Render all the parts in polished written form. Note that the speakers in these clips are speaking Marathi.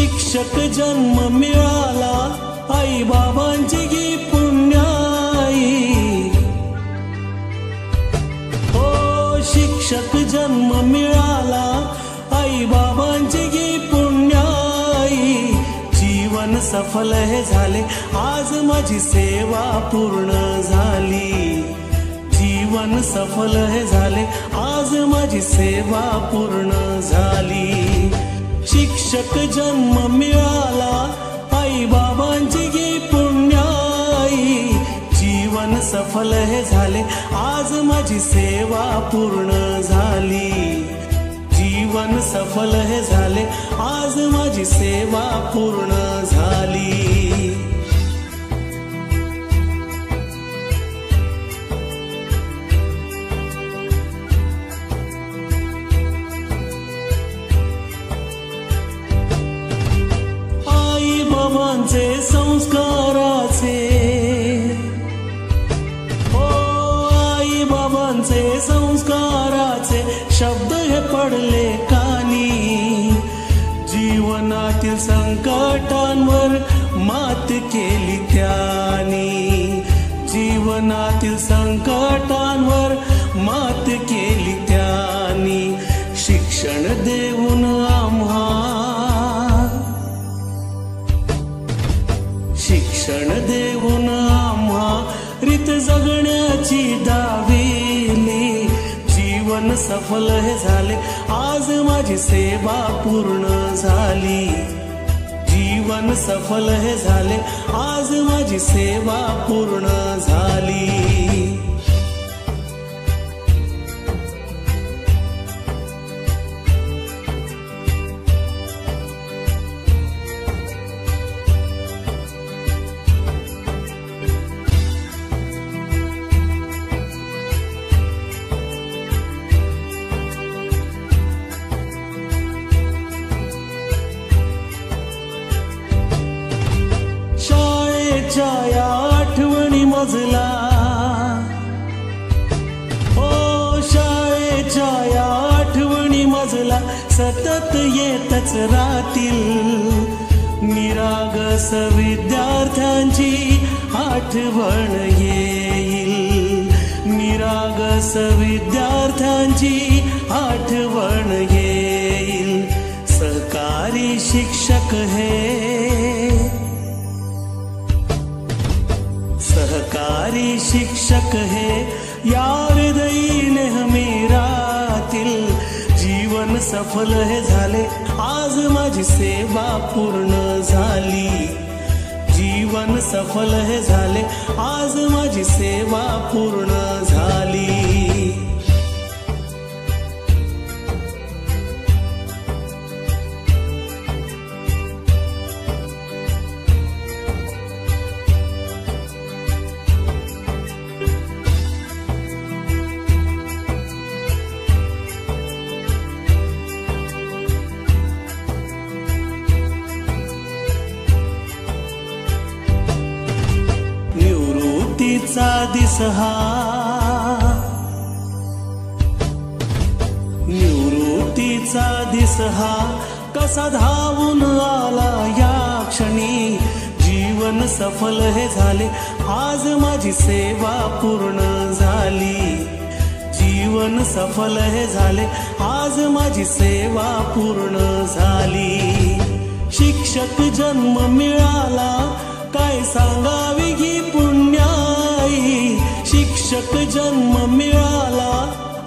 शिक्षक जन्म मिळाला आई बाबांची गी पुण्याई। हो शिक्षक जन्म मिळाला आई बाबांची गी पुण्याई। जीवन सफल हे झाले आज माझी सेवा पूर्ण झाली। जीवन सफल हे झाले आज माझी सेवा पूर्ण झाली। शिक्षक जन्म मिळाला आई बाबांची गी पुण्याई। जीवन सफल हे झाले आज माझी सेवा पूर्ण झाली। जीवन सफल हे झाले आज माझी सेवा पूर्ण झाली। बाबांचे संस्काराचे हो आई बाबांचे संस्काराचे शब्द हे पडले कानी। जीवनातील संकटांवर मात केली त्यांनी। जीवनातील संकटांवर मात केली त्यांनी। शिक्षण देऊन आम्हा शिक्षण देऊन आम्हा रीत जगण्याची दाविली। जीवन सफल हे झाले आज माझी सेवा पूर्ण झाली। जीवन सफल हे झाले आज माझी सेवा पूर्ण झाली। या आठवणी मजला हो शाळेच्या या आठवणी मजला सतत येतच राहतील। निरागस विद्यार्थ्यांची आठवण येईल। निरागस विद्यार्थ्यांची आठवण येईल। सहकारी शिक्षक हे सहकारी शिक्षक हे या हृदयी नेहमी राहतील। जीवन सफल हे झाले आज माझी सेवा पूर्ण झाली। जीवन सफल हे झाले आज माझी सेवा पूर्ण झाली। निवृत्तीचा दिस हा निवृत्तीचा दिस हा कसा धावून आला या क्षणी। जीवन सफल हे झाले आज माझी सेवा पूर्ण झाली। जीवन सफल हे झाले आज माझी सेवा पूर्ण झाली। शिक्षक जन्म मिळाला काय सांगावी गी पुण्याई। शिक्षक जन्म मिळाला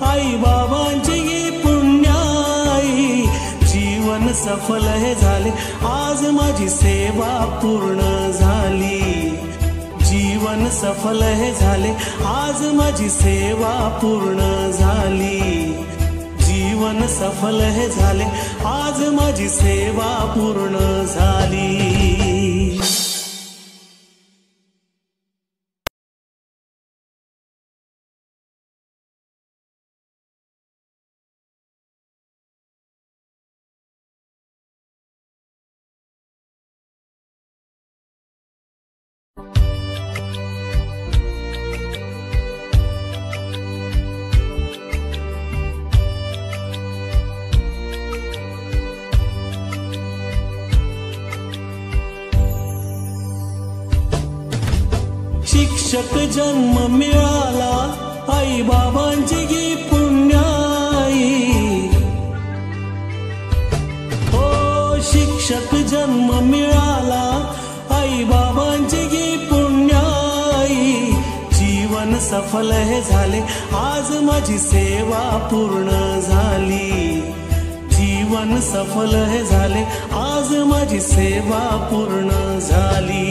आई बाबांची गी पुण्याई। जीवन सफल हे झाले आज माझी सेवा पूर्ण झाली। जीवन सफल हे झाले आज माझी सेवा पूर्ण झाली। जीवन सफल हे झाले आज माझी सेवा पूर्ण झाली। शिक्षक जन्म मिळाला आई बाबांची गी पुण्याई, हो शिक्षक जन्म मिळाला आई बाबांची गी पुण्याई, जीवन सफल हे झाले आज माझी सेवा पूर्ण झाली, जीवन सफल हे झाले आज माझी सेवा पूर्ण झाली।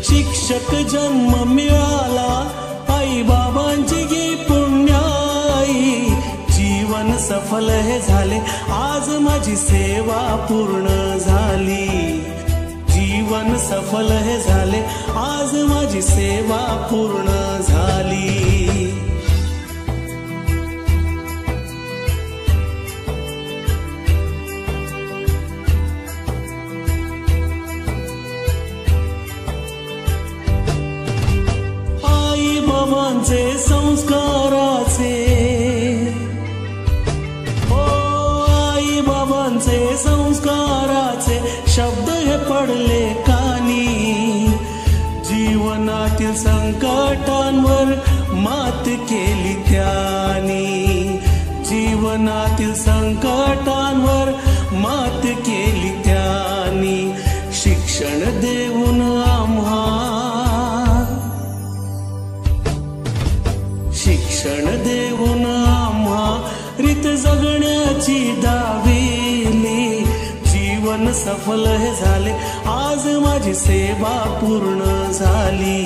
शिक्षक जन्म मिळाला आई बाबांची गी पुण्याई, जीवन सफल हे झाले आज माझी सेवा पूर्ण झाली, जीवन सफल हे झाले आज माझी सेवा पूर्ण झाली। आई बाबांचे संस्काराचे, हो आई बाबांचे संस्काराचे शब्द हे पडले कानी, जीवनातील संकटांवर मात केली त्यांनी, जीवनातील संकटांवर मात केली त्यांनी, शिक्षण देऊन आम्हा, शिक्षण देऊन आम्हा रीत जगण्याची दाविली, जीवन सफल हे झाले आज माझी सेवा पूर्ण झाली,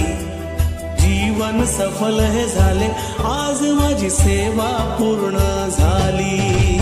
जीवन सफल हे झाले आज माझी सेवा पूर्ण झाली।